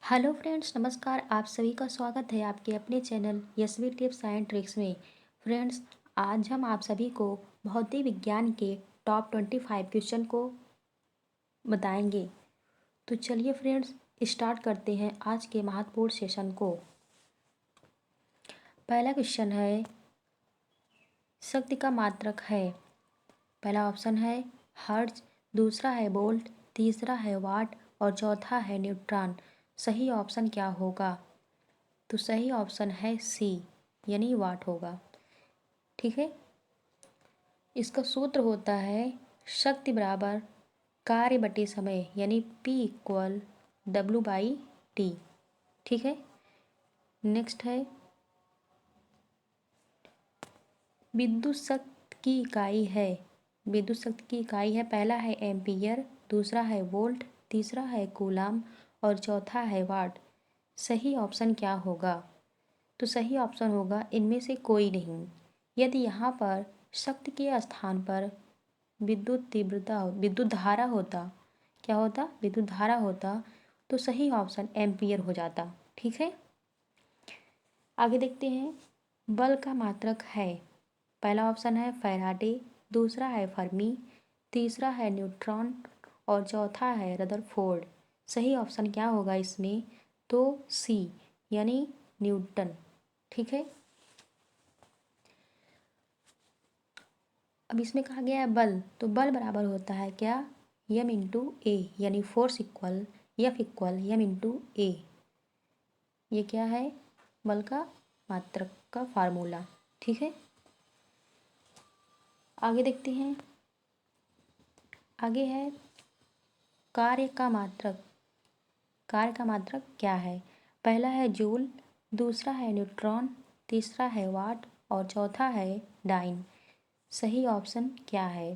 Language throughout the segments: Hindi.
हेलो फ्रेंड्स, नमस्कार। आप सभी का स्वागत है आपके अपने channel Yashvi tips and tricks में। फ्रेंड्स, आज हम आप सभी को भौतिक विज्ञान के टॉप 25 क्वेश्चन को बताएंगे। तो चलिए फ्रेंड्स, स्टार्ट करते हैं आज के महत्वपूर्ण सेशन को। पहला क्वेश्चन है, शक्ति का मात्रक है। पहला ऑप्शन है हर्ट्ज, दूसरा है वोल्ट, तीसरा है वाट और चौथा है न्यूट्रॉन। सही ऑप्शन क्या होगा? तो सही ऑप्शन है सी, यानी वाट होगा। ठीक है। इसका सूत्र होता है शक्ति बराबर कार्य बटे समय, यानी P इक्वल W/T। ठीक है। नेक्स्ट है, विद्युत शक्ति की इकाई है। विद्युत शक्ति की इकाई है, पहला है एम्पियर, दूसरा है वोल्ट, तीसरा है कूलाम और चौथा है वाट। सही ऑप्शन क्या होगा? तो सही ऑप्शन होगा इनमें से कोई नहीं। यदि यहाँ पर शक्ति के स्थान पर विद्युत धारा होता, क्या होता? विद्युत धारा होता, तो सही ऑप्शन एम्पियर हो जाता। ठीक है। आगे देखते हैं, बल का मात्रक है। पहला ऑप्शन है फैराडे, दूसरा है फर्मी, तीसरा है न्यूट्रॉन और चौथा है रदरफोर्ड। सही ऑप्शन क्या होगा इसमें? तो सी, यानी न्यूटन। ठीक है। अब इसमें कहा गया है बल, तो बल बराबर होता है क्या? यम इंटू ए, यानी force equal F equal M into ए। ये क्या है? बल का मात्रक का फार्मूला। ठीक है। आगे देखते हैं। आगे है कार्य का मात्रक। कार्य का मात्रक क्या है? पहला है जूल, दूसरा है न्यूट्रॉन, तीसरा है वाट और चौथा है डाइन। सही ऑप्शन क्या है?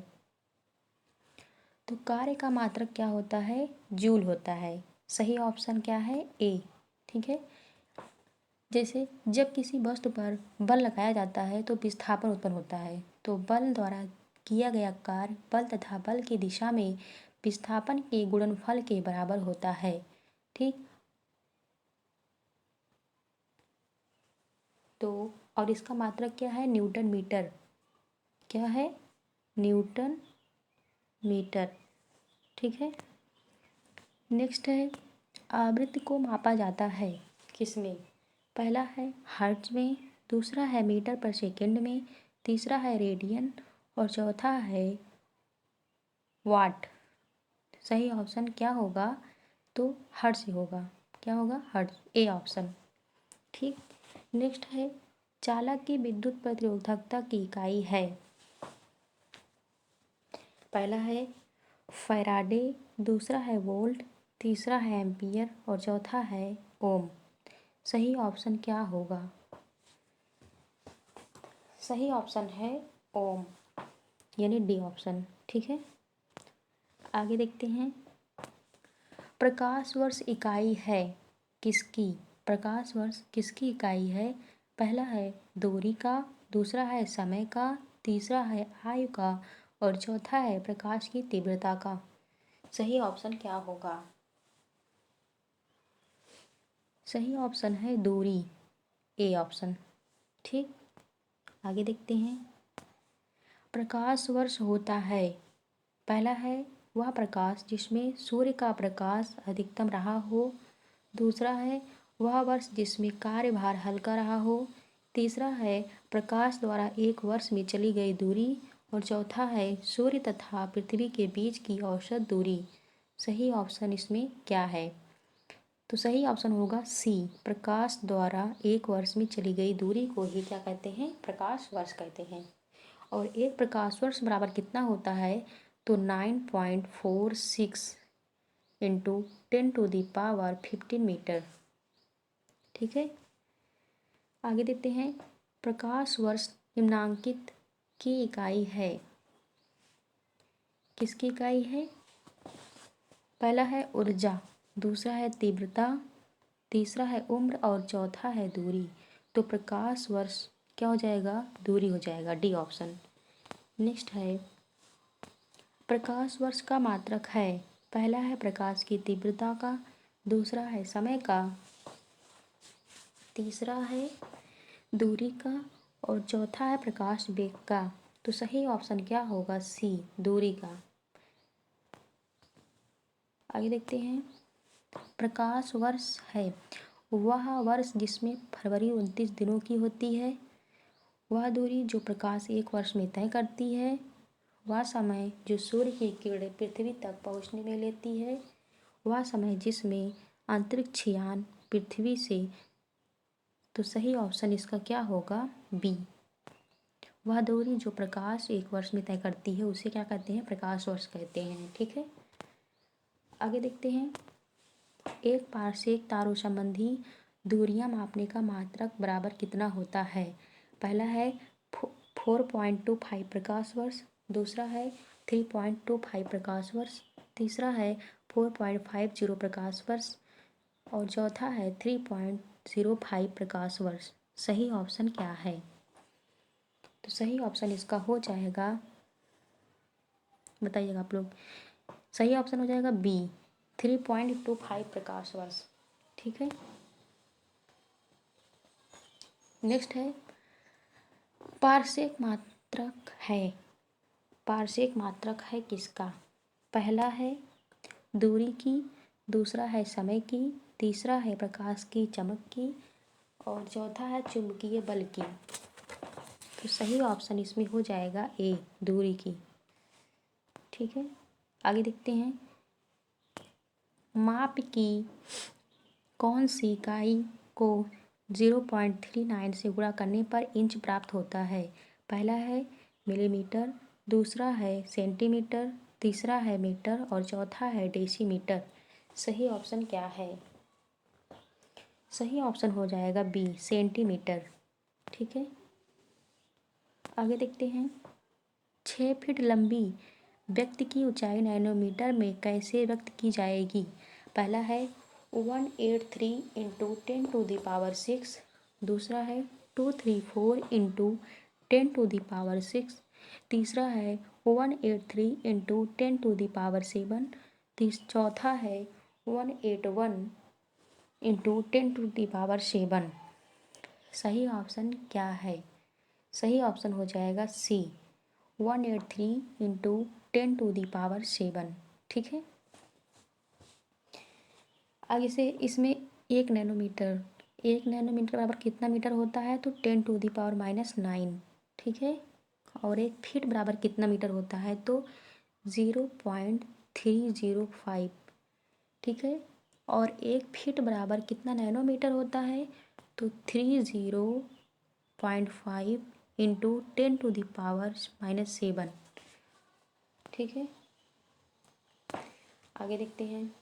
तो कार्य का मात्रक क्या होता है? जूल होता है। सही ऑप्शन क्या है? ए। ठीक है। जैसे जब किसी वस्तु पर बल लगाया जाता है तो विस्थापन उत्पन्न होता है, तो बल द्वारा किया गया कार्य बल तथा बल की दिशा में विस्थापन के गुणनफल के बराबर होता है। ठीक। तो और इसका मात्रक क्या है? Newton metre. क्या है? Newton metre. ठीक है। नेक्स्ट है, आवृत्ति को मापा जाता है किसमें? पहला है हर्ट्ज में, दूसरा है मीटर पर सेकंड में, तीसरा है रेडियन और चौथा है वाट। सही ऑप्शन क्या होगा? तो हर्ट्ज होगा। क्या होगा? Hertz, A option. ठीक। नेक्स्ट है, चालक की विद्युत प्रतिरोधकता की इकाई है। पहला है फैराडे, दूसरा है वोल्ट, तीसरा है एम्पियर और चौथा है ओम। सही ऑप्शन क्या होगा? सही ऑप्शन है ओम, यानी डी ऑप्शन। ठीक है। आगे देखते हैं, प्रकाश वर्ष इकाई है किसकी? प्रकाश वर्ष किसकी इकाई है? पहला है दूरी का, दूसरा है समय का, तीसरा है आयु का और चौथा है प्रकाश की तीव्रता का। सही ऑप्शन क्या होगा? सही ऑप्शन है दूरी, ए ऑप्शन। ठीक। आगे देखते हैं, प्रकाश वर्ष होता है। पहला है वह प्रकाश जिसमें सूर्य का प्रकाश अधिकतम रहा हो, दूसरा है वह वर्ष जिसमें कार्यभार हल्का रहा हो, तीसरा है प्रकाश द्वारा एक वर्ष में चली गई दूरी और चौथा है सूर्य तथा पृथ्वी के बीच की औसत दूरी। सही ऑप्शन इसमें क्या है? तो सही ऑप्शन होगा सी, प्रकाश द्वारा एक वर्ष में चली गई दूरी को ही क्या कहते हैं? प्रकाश वर्ष कहते हैं। और एक प्रकाश वर्ष बराबर कितना होता है? तो 9.46 इंटू 10⁻15 मीटर। ठीक है। आगे देखते हैं, प्रकाश वर्ष निम्नांकित की इकाई है। किसकी इकाई है? पहला है ऊर्जा, दूसरा है तीव्रता, तीसरा है उम्र और चौथा है दूरी। तो प्रकाश वर्ष क्या हो जाएगा? दूरी हो जाएगा, डी ऑप्शन। नेक्स्ट है, प्रकाश वर्ष का मात्रक है। पहला है प्रकाश की तीव्रता का, दूसरा है समय का, तीसरा है दूरी का और चौथा है प्रकाश वेग का। तो सही ऑप्शन क्या होगा? सी, दूरी का। आगे देखते हैं। प्रकाश वर्ष है वह वर्ष जिसमें फरवरी 29 दिनों की होती है। वह दूरी जो प्रकाश एक वर्ष में तय करती है। वह समय जो सूर्य की किरणें पृथ्वी तक पहुंचने में लेती है। वह समय जिसमें अंतरिक्ष यान पृथ्वी से। तो सही ऑप्शन इसका क्या होगा? बी। वह दूरी जो प्रकाश एक वर्ष में तय करती है उसे क्या कहते हैं? प्रकाश वर्ष कहते हैं। ठीक है, आगे देखते हैं। एक पारसेक तारों संबंधी दूरियां मापने का मात्रक बराबर कितना होता है? पहला है 4.25 प्रकाश वर्ष, दूसरा है 3.25 प्रकाश वर्ष, तीसरा है 4.50 प्रकाश वर्ष और चौथा है 3.05 प्रकाश वर्ष। सही ऑप्शन क्या है? तो सही ऑप्शन इसका हो जाएगा, बताइएगा आप लोग। सही ऑप्शन हो जाएगा बी, 3.25 प्रकाश वर्ष। ठीक है, नेक्स्ट है पारसेक मात्रक है। पारसेक मात्रक है किसका? पहला है दूरी की, दूसरा है समय की, तीसरा है प्रकाश की चमक की और चौथा है चुंबकीय बल की। तो सही ऑप्शन इसमें हो जाएगा ए, दूरी की। ठीक है, आगे देखते हैं। माप की कौन सी इकाई को 0.39 से गुणा करने पर इंच प्राप्त होता है? पहला है मिलीमीटर, दूसरा है सेंटीमीटर, तीसरा है मीटर और चौथा है डेसीमीटर। सही ऑप्शन क्या है? सही ऑप्शन हो जाएगा बी, सेंटीमीटर। ठीक है, आगे देखते हैं। 6 फीट लंबी व्यक्ति की ऊंचाई नैनोमीटर में कैसे व्यक्त की जाएगी? पहला है 183 इंटू 10⁻⁶, दूसरा है 234 इंटू 10⁻⁶, तीसरा है 183 इंटू 10⁻⁷, चौथा है 181 इंटू 10⁻⁷। सही ऑप्शन क्या है? सही ऑप्शन हो जाएगा सी, 183 इंटू 10⁻⁷। ठीक है, आगे से इसमें 1 नैनोमीटर बराबर कितना मीटर होता है? तो 10⁻⁻9। ठीक है, और 1 फीट बराबर कितना मीटर होता है? तो 0.305। ठीक है, और 1 फीट बराबर कितना नैनोमीटर होता है? तो 30.5 इंटू 10⁻⁻7। ठीक है, आगे देखते हैं।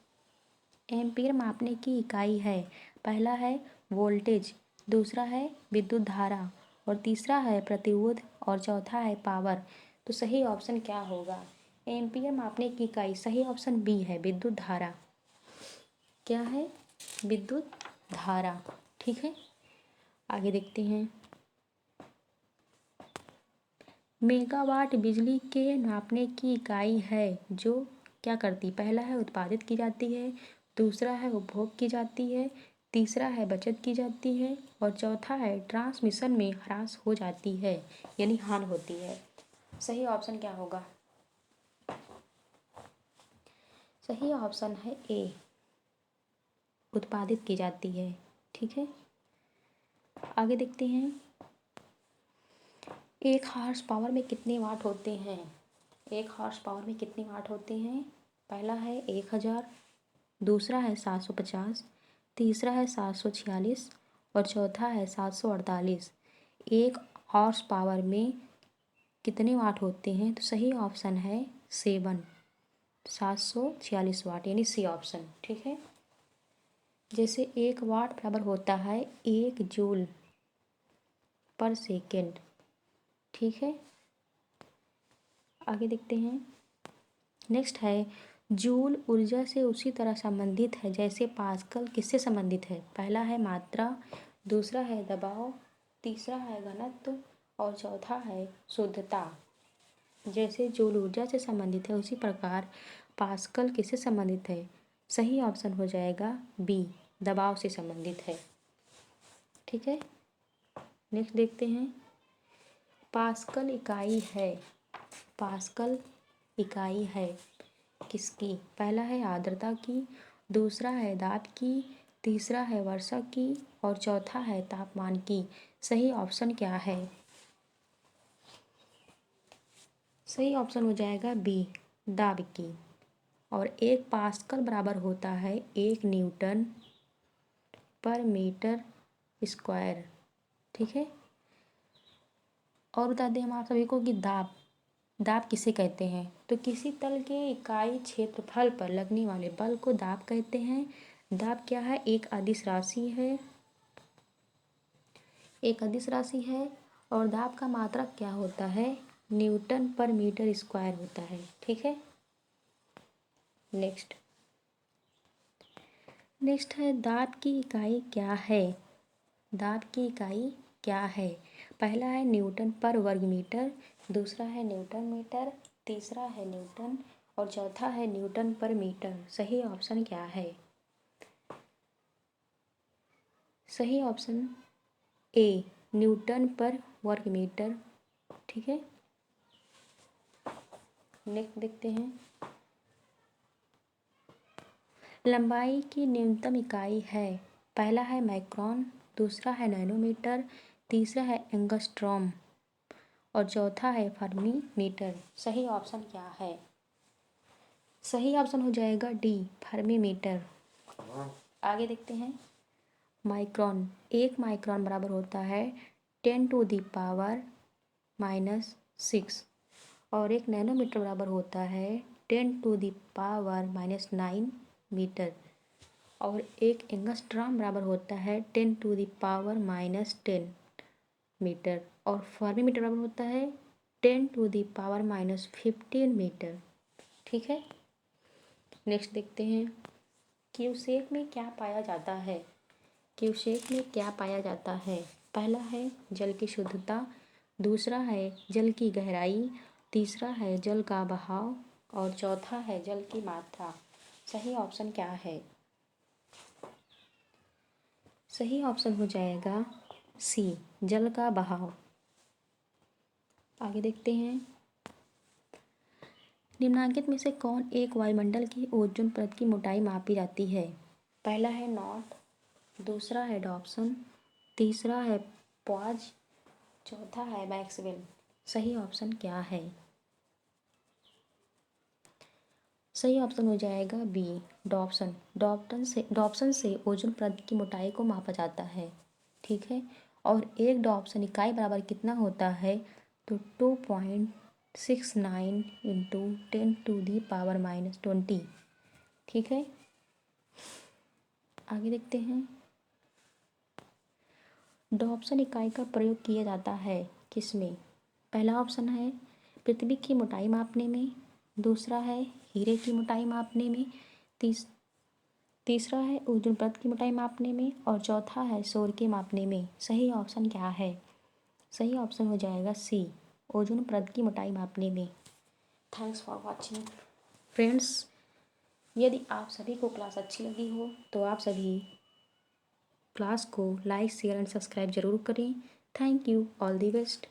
एम्पीयर मापने की इकाई है। पहला है वोल्टेज, दूसरा है विद्युत धारा और तीसरा है प्रतिरोध और चौथा है पावर। तो सही ऑप्शन क्या होगा? एम्पीयर मापने की इकाई, सही ऑप्शन बी है, विद्युत धारा। क्या है? विद्युत धारा। ठीक है, आगे देखते हैं। मेगावाट बिजली के नापने की इकाई है जो क्या करती? पहला है उत्पादित की जाती है, दूसरा है उपभोग की जाती है, तीसरा है बचत की जाती है और चौथा है ट्रांसमिशन में ह्रास हो जाती है, यानी हानि होती है। सही ऑप्शन क्या होगा? सही ऑप्शन है ए, उत्पादित की जाती है। ठीक है, आगे देखते हैं। 1 हॉर्स पावर में कितने वाट होते हैं? 1 हॉर्स पावर में कितने वाट होते हैं? पहला है 1000, दूसरा है 750, तीसरा है 746 और चौथा है 748। 1 हॉर्स पावर में कितने वाट होते हैं? तो सही ऑप्शन है 746 वाट, यानी सी ऑप्शन। ठीक है, जैसे 1 वाट बराबर होता है 1 जूल पर सेकेंड। ठीक है, आगे देखते हैं। नेक्स्ट है जूल ऊर्जा से उसी तरह संबंधित है जैसे पास्कल किससे संबंधित है? पहला है मात्रा, दूसरा है दबाव, तीसरा है घनत्व और चौथा है शुद्धता। जैसे जूल ऊर्जा से संबंधित है उसी प्रकार पास्कल किससे संबंधित है? सही ऑप्शन हो जाएगा बी, दबाव से संबंधित है। ठीक है, नेक्स्ट देखते हैं। पास्कल इकाई है, पास्कल इकाई है किसकी? पहला है आर्द्रता की, दूसरा है दाब की, तीसरा है वर्षा की और चौथा है तापमान की। सही ऑप्शन क्या है? सही ऑप्शन हो जाएगा बी, दाब की। और 1 पास्कल बराबर होता है 1 न्यूटन पर मीटर स्क्वायर। ठीक है, और बता दें हम आप सभी को कि दाब, दाब किसे कहते हैं? तो किसी तल के इकाई क्षेत्रफल पर लगने वाले बल को दाब कहते हैं। दाब क्या है? एक अदिश राशि है, एक अदिश राशि है और दाब का मात्रक क्या होता है? न्यूटन पर मीटर स्क्वायर होता है। ठीक है, नेक्स्ट है दाब की इकाई क्या है? दाब की इकाई क्या है? पहला है न्यूटन पर वर्ग मीटर, दूसरा है न्यूटन मीटर, तीसरा है न्यूटन और चौथा है न्यूटन पर मीटर। सही ऑप्शन क्या है? सही ऑप्शन ए, न्यूटन पर वर्ग मीटर। ठीक है, नेक्स्ट देखते हैं। लंबाई की न्यूनतम इकाई है, पहला है माइक्रोन, दूसरा है नैनोमीटर, तीसरा है एंगस्ट्रॉम और चौथा है फर्मी मीटर। सही ऑप्शन क्या है? सही ऑप्शन हो जाएगा डी, फर्मी मीटर। आगे देखते हैं। माइक्रोन, 1 माइक्रोन बराबर होता है 10⁻⁻⁶ और 1 नैनोमीटर बराबर होता है 10⁻⁻⁹ मीटर और 1 एंगस्ट्रॉम बराबर होता है 10⁻⁻10 मीटर और फर्मी मीटर बराबर होता है 10⁻⁻15 मीटर। ठीक है, नेक्स्ट देखते हैं। क्यूसेक में क्या पाया जाता है? क्यूसेक में क्या पाया जाता है? पहला है जल की शुद्धता, दूसरा है जल की गहराई, तीसरा है जल का बहाव और चौथा है जल की मात्रा। सही ऑप्शन क्या है? सही ऑप्शन हो जाएगा सी, जल का बहाव। आगे देखते हैं। निम्नलिखित में से कौन एक वायुमंडल की ओजोन परत की मोटाई मापी जाती है? पहला है नॉट, दूसरा है डॉप्सन, तीसरा है पॉज, चौथा है मैक्सवेल। सही ऑप्शन क्या है? सही ऑप्शन हो जाएगा बी, डॉप्सन। डॉप्सन से ओजोन परत की मोटाई को मापा जाता है। ठीक है, और एक डॉप्सन इकाई बराबर कितना होता है? तो 2.69 इंटू 10⁻⁻20। ठीक है, आगे देखते हैं। डॉप्सन इकाई का प्रयोग किया जाता है किसमें? पहला ऑप्शन है पृथ्वी की मोटाई मापने में, दूसरा है हीरे की मोटाई मापने में, तीसरा है ओजोन परत की मोटाई मापने में और चौथा है सौर के मापने में। सही ऑप्शन क्या है? सही ऑप्शन हो जाएगा सी, ओजोन परत की मोटाई मापने में। Thanks for watching friends. यदि आप सभी को क्लास अच्छी लगी हो तो आप सभी क्लास को लाइक शेयर एंड सब्सक्राइब जरूर करें। Thank you, all the best.